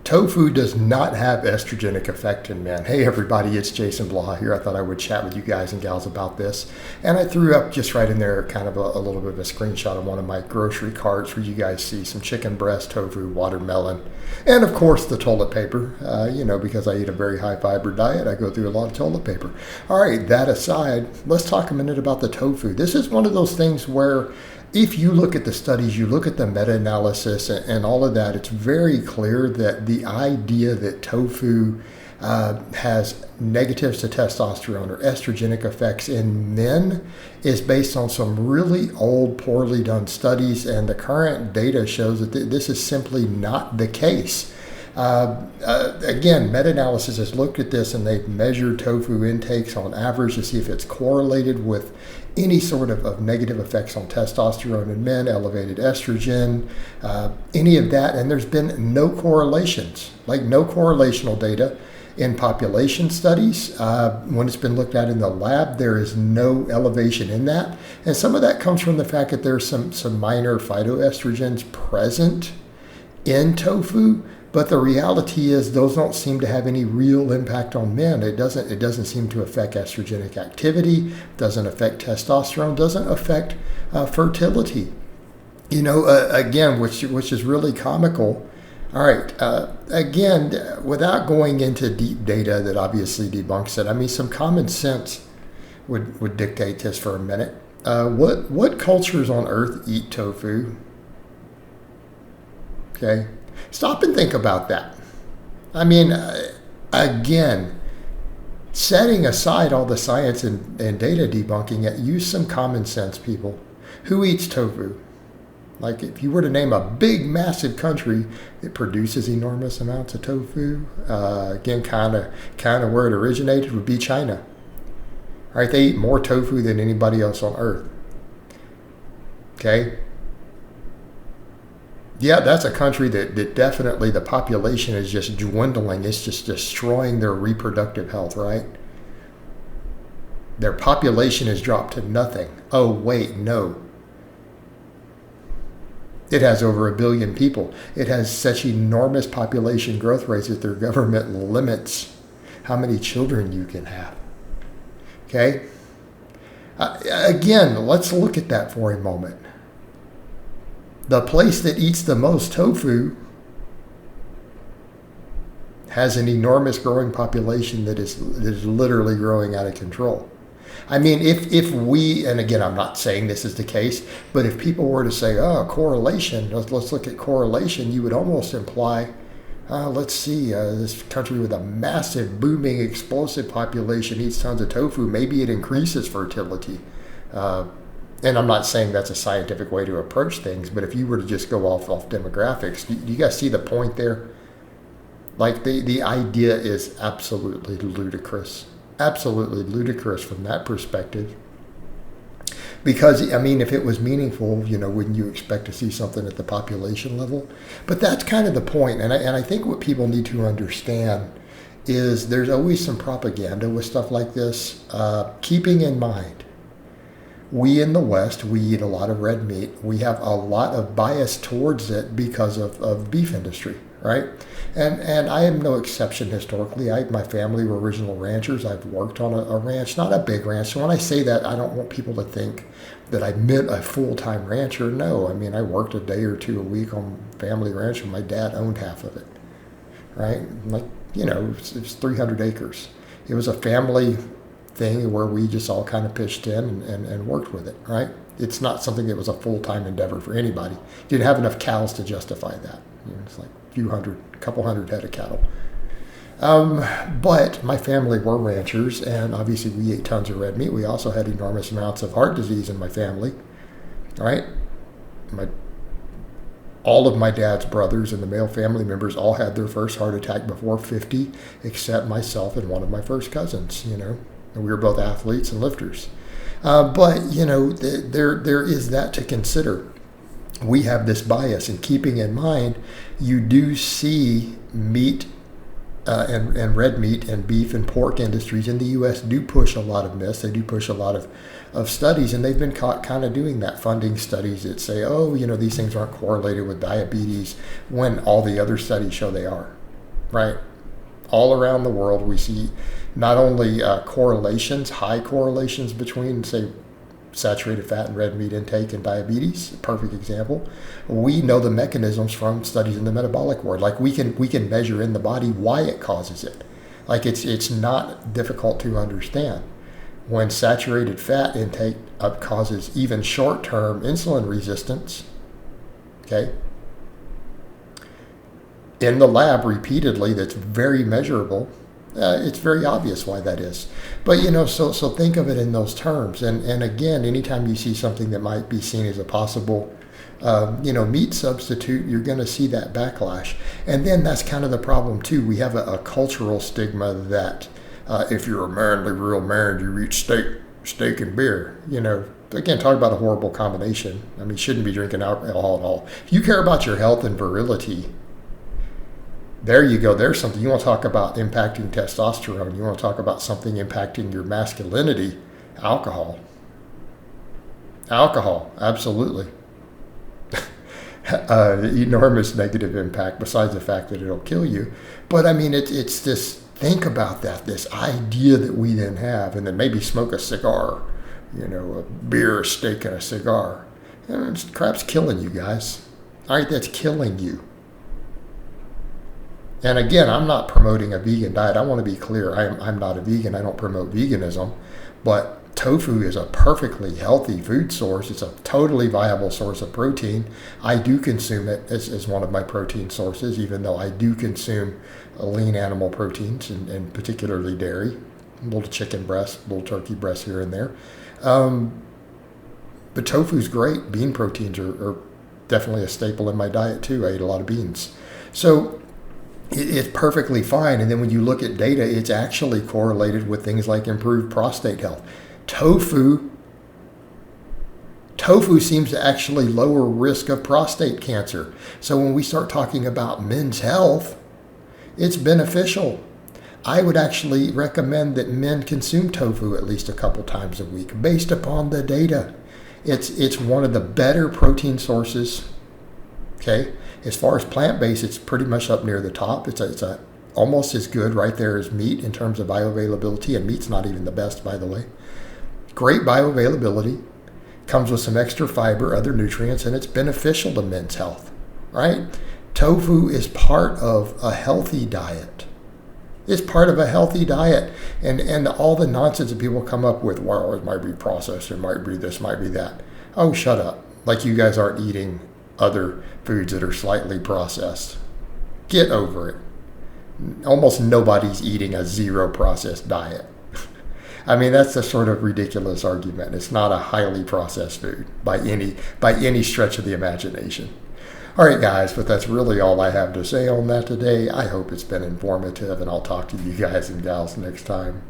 Tofu does not have estrogenic effect in men. Hey everybody, it's Jason Blaha here. I thought I would chat with you guys and gals about this. And I threw up just right in there kind of a little bit of a screenshot of one of my grocery carts where you guys see some chicken breast, tofu, watermelon, and of course the toilet paper. Because I eat a very high fiber diet, I go through a lot of toilet paper. All right, that aside, let's talk a minute about the tofu. This is one of those things where if you look at the studies, you look at the meta-analysis and all of that, it's very clear that the idea that tofu has negatives to testosterone or estrogenic effects in men is based on some really old, poorly done studies, and the current data shows that this is simply not the case. Again, meta-analysis has looked at this and they've measured tofu intakes on average to see if it's correlated with any sort of negative effects on testosterone in men, elevated estrogen, any of that. And there's been no correlations, like no correlational data in population studies. When it's been looked at in the lab, there is no elevation in that. And some of that comes from the fact that there's some minor phytoestrogens present in tofu. But the reality is those don't seem to have any real impact on men. It doesn't seem to affect estrogenic activity, doesn't affect testosterone, doesn't affect fertility. Again, which is really comical. All right, again, without going into deep data that obviously debunks it, some common sense would dictate this for a minute. What cultures on earth eat tofu? Okay. Stop and think about that. Again, setting aside all the science and data debunking it, use some common sense, people. Who eats tofu? Like if you were to name a big, massive country that produces enormous amounts of tofu, again, kind of where it originated would be China. All right, they eat more tofu than anybody else on earth. Okay? Yeah, that's a country that definitely the population is just dwindling. It's just destroying their reproductive health, right? Their population has dropped to nothing. Oh, wait, no. It has over 1 billion people. It has such enormous population growth rates that their government limits how many children you can have. Okay? Again, let's look at that for a moment. The place that eats the most tofu has an enormous growing population that is literally growing out of control. If we, and again, I'm not saying this is the case, but if people were to say, correlation, let's look at correlation, you would almost imply, this country with a massive, booming, explosive population eats tons of tofu, maybe it increases fertility. And I'm not saying that's a scientific way to approach things, but if you were to just go off demographics, do you guys see the point there? Like the idea is absolutely ludicrous. Absolutely ludicrous from that perspective. Because, if it was meaningful, wouldn't you expect to see something at the population level? But that's kind of the point. And I think what people need to understand is there's always some propaganda with stuff like this, keeping in mind, we in the West, we eat a lot of red meat. We have a lot of bias towards it because of beef industry, right? And I am no exception historically. My family were original ranchers. I've worked on a ranch, not a big ranch. So when I say that, I don't want people to think that I meant a full-time rancher. No, I worked a day or two a week on family ranch, and my dad owned half of it, right? It was 300 acres. It was a family thing where we just all kind of pitched in and worked with it, right? It's not something that was a full-time endeavor for anybody. Didn't have enough cows to justify that. It's like a couple hundred head of cattle. But my family were ranchers, and obviously we ate tons of red meat. We also had enormous amounts of heart disease in my family, right? All of my dad's brothers and the male family members all had their first heart attack before 50, except myself and one of my first cousins, And we were both athletes and lifters. But there is that to consider. We have this bias, and keeping in mind, you do see meat and red meat and beef and pork industries in the U.S. do push a lot of myths. They do push a lot of studies, and they've been caught kind of doing that, funding studies that say, these things aren't correlated with diabetes when all the other studies show they are. right? All around the world, we see not only correlations, high correlations between, say, saturated fat and red meat intake and diabetes, perfect example. We know the mechanisms from studies in the metabolic world. Like we can measure in the body why it causes it. Like it's not difficult to understand. When saturated fat intake causes even short-term insulin resistance, okay, in the lab repeatedly, that's very measurable. It's very obvious why that is. But, so think of it in those terms. And again, anytime you see something that might be seen as a possible, meat substitute, you're going to see that backlash. And then that's kind of the problem, too. We have a cultural stigma that if you're a manly, real man, you eat steak and beer. Again, talk about a horrible combination. I mean, you shouldn't be drinking alcohol at all. If you care about your health and virility, there you go. There's something. You want to talk about impacting testosterone. You want to talk about something impacting your masculinity. Alcohol. Absolutely. Enormous negative impact besides the fact that it'll kill you. But I mean, it's this, think about that, this idea that we then have, and then maybe smoke a cigar, a beer, a steak, and a cigar. Crap's killing you guys. All right, that's killing you. And again, I'm not promoting a vegan diet. I want to be clear. I'm not a vegan. I don't promote veganism. But tofu is a perfectly healthy food source. It's a totally viable source of protein. I do consume it as one of my protein sources, even though I do consume lean animal proteins, and particularly dairy. A little chicken breast, a little turkey breast here and there. But tofu's great. Bean proteins are definitely a staple in my diet, too. I eat a lot of beans. So it's perfectly fine. And then when you look at data, it's actually correlated with things like improved prostate health. Tofu seems to actually lower risk of prostate cancer. So when we start talking about men's health, it's beneficial. I would actually recommend that men consume tofu at least a couple times a week based upon the data. It's one of the better protein sources. Okay. As far as plant-based, it's pretty much up near the top. It's almost as good right there as meat in terms of bioavailability, and meat's not even the best, by the way. Great bioavailability, comes with some extra fiber, other nutrients, and it's beneficial to men's health, right? Tofu is part of a healthy diet. It's part of a healthy diet, and all the nonsense that people come up with, well, it might be processed, it might be this, might be that. Oh, shut up. Like you guys aren't eating other foods that are slightly processed. Get over it. Almost nobody's eating a zero processed diet. I mean, that's a sort of ridiculous argument. It's not a highly processed food by any stretch of the imagination. All right, guys, but that's really all I have to say on that today. I hope it's been informative, and I'll talk to you guys and gals next time.